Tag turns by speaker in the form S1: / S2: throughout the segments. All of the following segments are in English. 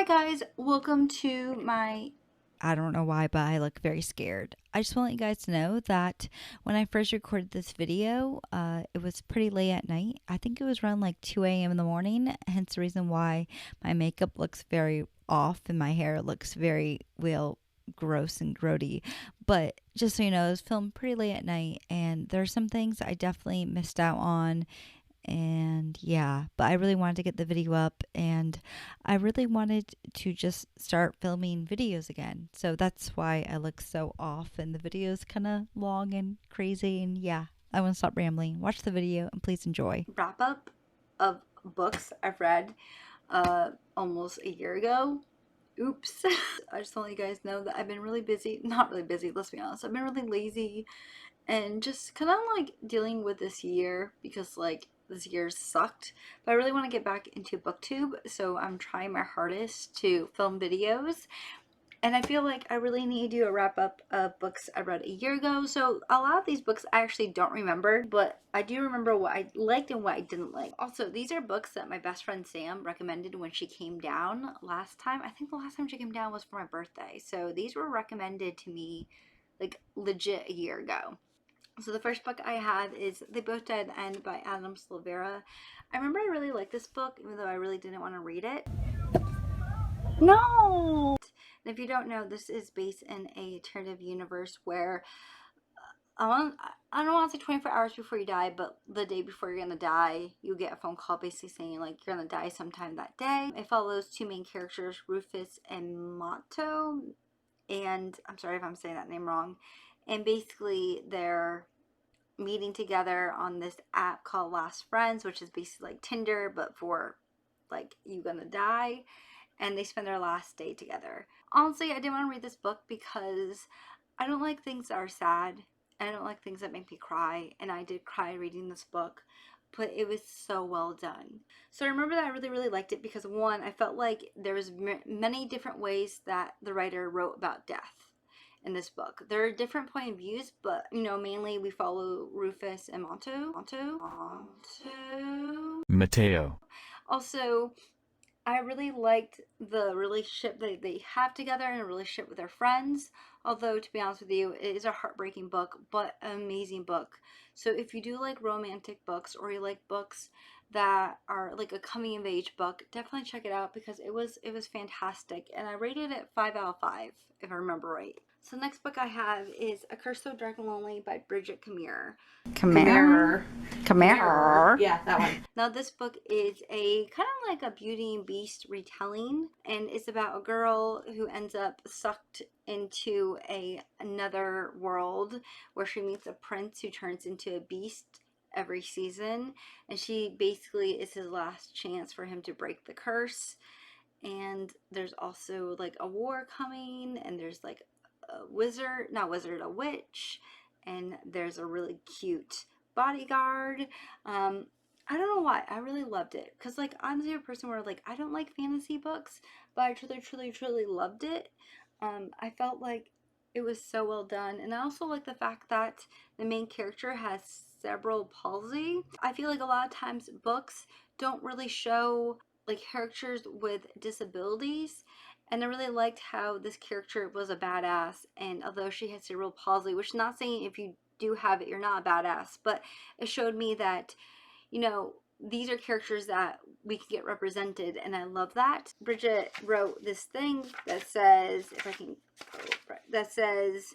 S1: guys, welcome to my, I don't know why, but I look very scared. I just want you guys to know that when I first recorded this video, it was pretty late at night. I think it was around like 2 a.m. in the morning, hence the reason why my makeup looks very off and my hair looks very, well, gross and grody. But just so you know, it was filmed pretty late at night, and there are some things I definitely missed out on, and yeah, but I really wanted to get the video up, and I really wanted to just start filming videos again. So that's why I look so off and the video is kind of long and crazy. And yeah, I want to stop rambling. Watch the video and please enjoy. Wrap up of books I've read almost a year ago. Oops. I just want you guys know that I've been really busy. Not really busy, let's be honest. I've been really lazy and just kind of like dealing with this year because like this year sucked. But I really want to get back into booktube, so I'm trying my hardest to film videos. And I feel like I really need to do a wrap up of books I read a year ago. So a lot of these books I actually don't remember, but I do remember what I liked and what I didn't like. Also, these are books that my best friend Sam recommended when she came down last time. I think the last time she came down was for my birthday. So these were recommended to me like legit a year ago. So the first book I have is They Both Died at the End by Adam Silvera. I remember I really liked this book, even though I really didn't want to read it. No! And if you don't know, this is based in a alternative universe where I don't want to say 24 hours before you die, but the day before you're gonna die, you get a phone call basically saying like you're gonna die sometime that day. It follows two main characters, Rufus and Mato, and I'm sorry if I'm saying that name wrong. And basically they're meeting together on this app called Last Friends, which is basically like Tinder but for like you gonna die, and they spend their last day together. Honestly, I didn't want to read this book because I don't like things that are sad. I don't like things that make me cry, and I did cry reading this book, but it was so well done. So I remember that I really liked it because one, I felt like there was many different ways that the writer wrote about death in this book. There are different point of views, but you know, mainly we follow Rufus and
S2: Mateo.
S1: Also, I really liked the relationship that they have together and a relationship with their friends. Although, to be honest with you, it is a heartbreaking book, but an amazing book. So if you do like romantic books or you like books that are like a coming of age book, definitely check it out because it was fantastic. And I rated it 5 out of 5, if I remember right. So the next book I have is A Curse So Dark and Lonely by Bridget Camere.
S3: Camere.
S1: Yeah, that one. Now this book is a kind of like a Beauty and Beast retelling, and it's about a girl who ends up sucked into another world where she meets a prince who turns into a beast every season, and she basically is his last chance for him to break the curse. And there's also like a war coming, and there's like a a witch, and there's a really cute bodyguard. I don't know why I really loved it because like I'm the type of person where like I don't like fantasy books, but I truly loved it. I felt like it was so well done, and I also like the fact that the main character has cerebral palsy. I feel like a lot of times books don't really show like characters with disabilities, and I really liked how this character was a badass, and although she had cerebral palsy, which is not saying if you do have it you're not a badass, but it showed me that, you know, these are characters that we can get represented, and I love that. Bridget wrote this thing that says, if I can, that says,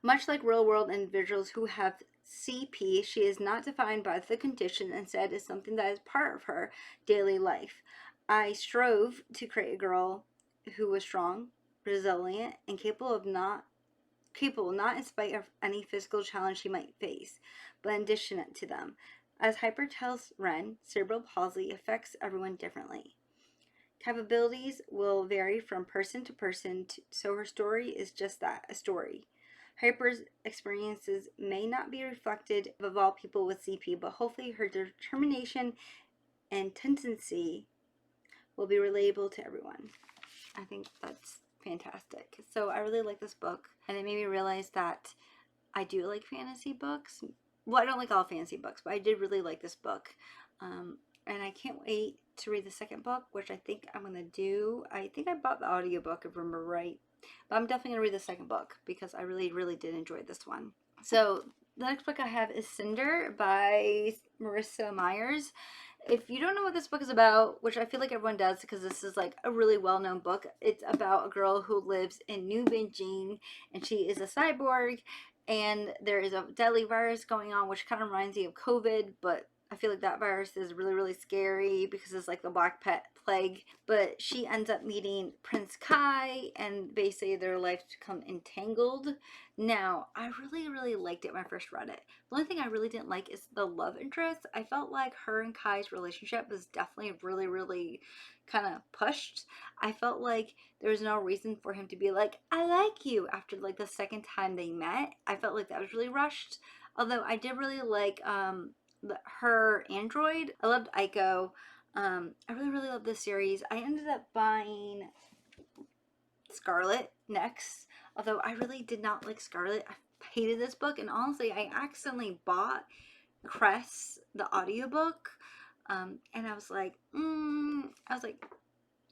S1: much like real world individuals who have CP, she is not defined by the condition, instead is something that is part of her daily life. I strove to create a girl who was strong, resilient, and capable not in spite of any physical challenge she might face, but in addition to them. As Hyper tells Ren, cerebral palsy affects everyone differently. Capabilities will vary from person to person, so her story is just that, a story. Hyper's experiences may not be reflected of all people with CP, but hopefully her determination and tendency will be relatable to everyone. I think that's fantastic. So I really like this book, and it made me realize that I do like fantasy books. Well, I don't like all fantasy books, but I did really like this book. And I can't wait to read the second book, which I think I'm going to do. I think I bought the audiobook, if I remember right. But I'm definitely going to read the second book because I really, really did enjoy this one. So the next book I have is Cinder by Marissa Myers. If you don't know what this book is about, which I feel like everyone does because this is like a really well-known book, it's about a girl who lives in New Beijing and she is a cyborg, and there is a deadly virus going on which kind of reminds me of COVID, but I feel like that virus is really, really scary because it's like the Black Plague. But she ends up meeting Prince Kai, and basically their lives become entangled. Now, I really, really liked it when I first read it. The only thing I really didn't like is the love interest. I felt like her and Kai's relationship was definitely really, really kind of pushed. I felt like there was no reason for him to be like, I like you, after like the second time they met. I felt like that was really rushed. Although I did really like her android. I loved Aiko. I really, really love this series. I ended up buying Scarlet next, although I really did not like Scarlet. I hated this book, and honestly, I accidentally bought Cress, the audiobook, and I was like,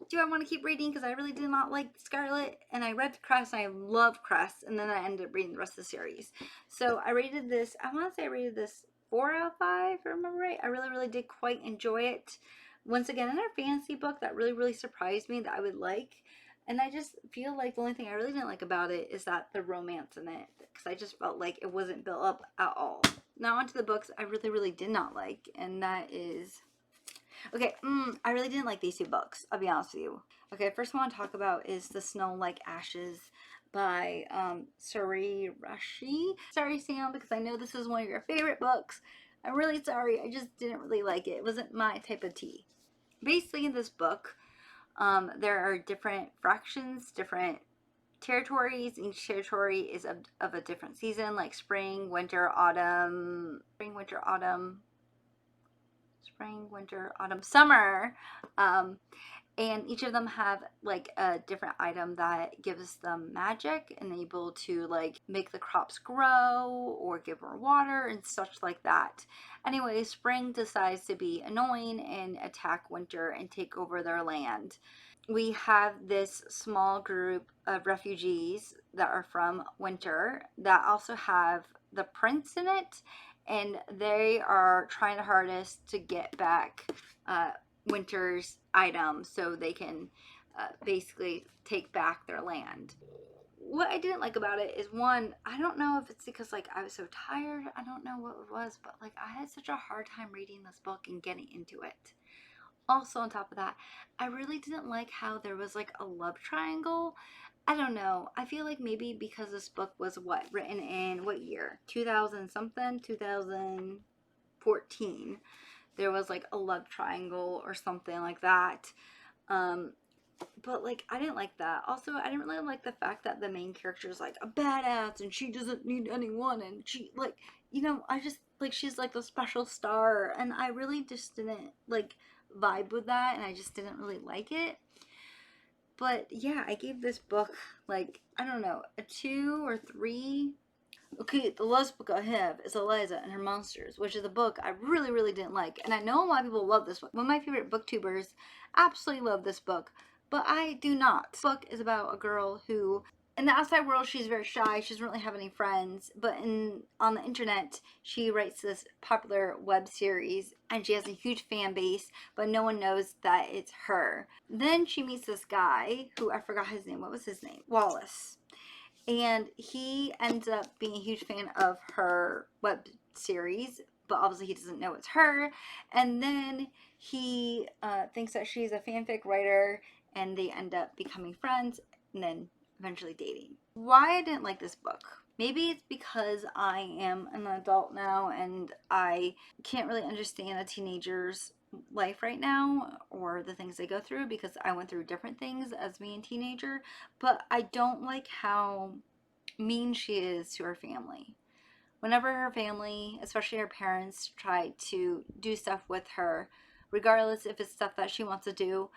S1: do I want to keep reading? Because I really did not like Scarlet, and I read Cress, and I love Cress, and then I ended up reading the rest of the series. So I rated this, I want to say I rated this 4 out of 5, if I remember right. I really, really did quite enjoy it. Once again, another fantasy book that really, really surprised me that I would like. And I just feel like the only thing I really didn't like about it is that the romance in it, because I just felt like it wasn't built up at all. Now onto the books I really, really did not like, and that is... Okay, I really didn't like these two books, I'll be honest with you. Okay, first one I want to talk about is The Snow Like Ashes by Suri Rashi. Sorry, Sam, because I know this is one of your favorite books. I'm really sorry, I just didn't really like it. It wasn't my type of tea. Basically, in this book, there are different fractions, different territories. Each territory is of a different season, like spring, winter, autumn, summer. And each of them have like a different item that gives them magic and able to like make the crops grow or give more water and such like that. Anyway, spring decides to be annoying and attack winter and take over their land. We have this small group of refugees that are from winter that also have the prince in it, and they are trying the hardest to get back winter's items so they can basically take back their land. What I didn't like about it is, one, I don't know if it's because like I was so tired, I don't know what it was, but like I had such a hard time reading this book and getting into it. Also, on top of that, I really didn't like how there was like a love triangle. I don't know. I feel like maybe because this book was written in what year? 2000 something? 2014. There was like a love triangle or something like that. But like I didn't like that. Also, I didn't really like the fact that the main character is like a badass and she doesn't need anyone, and she like, I just like she's like the special star, and I really just didn't like vibe with that, and I just didn't really like it. But yeah, I gave this book like, I don't know, a 2 or 3. Okay, the last book I have is Eliza and Her Monsters, which is a book I really, really didn't like. And I know a lot of people love this book. One of my favorite booktubers absolutely love this book, but I do not. This book is about a girl who, in the outside world, she's very shy. She doesn't really have any friends. But on the internet, she writes this popular web series, and she has a huge fan base, but no one knows that it's her. Then she meets this guy who, I forgot his name. What was his name? Wallace. And he ends up being a huge fan of her web series, but obviously he doesn't know it's her. And then he thinks that she's a fanfic writer, and they end up becoming friends and then eventually dating. Why I didn't like this book? Maybe it's because I am an adult now and I can't really understand a teenager's life right now or the things they go through, because I went through different things as being a teenager. But I don't like how mean she is to her family. Whenever her family, especially her parents, try to do stuff with her, regardless if it's stuff that she wants to do,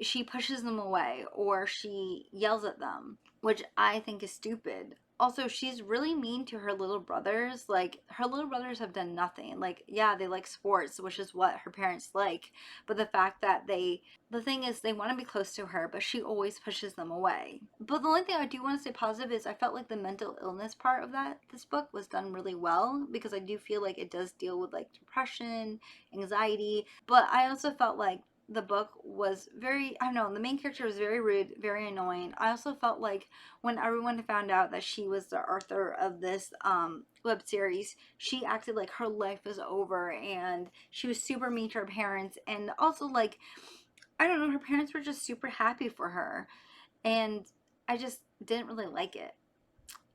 S1: she pushes them away or she yells at them, which I think is stupid. Also, she's really mean to her little brothers. Like, her little brothers have done nothing. Like, yeah, they like sports, which is what her parents like. But the fact that the thing is, they want to be close to her, but she always pushes them away. But the only thing I do want to say positive is I felt like the mental illness part of this book was done really well, because I do feel like it does deal with like depression, anxiety. But I also felt like the book was very, I don't know, the main character was very rude, very annoying. I also felt like when everyone found out that she was the author of this web series, she acted like her life was over, and she was super mean to her parents. And also, like, I don't know, her parents were just super happy for her. And I just didn't really like it.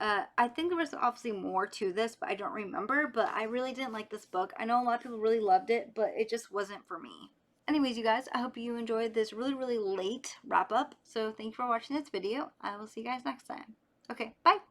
S1: I think there was obviously more to this, but I don't remember. But I really didn't like this book. I know a lot of people really loved it, but it just wasn't for me. Anyways, you guys, I hope you enjoyed this really, really late wrap up. So thank you for watching this video. I will see you guys next time. Okay, bye.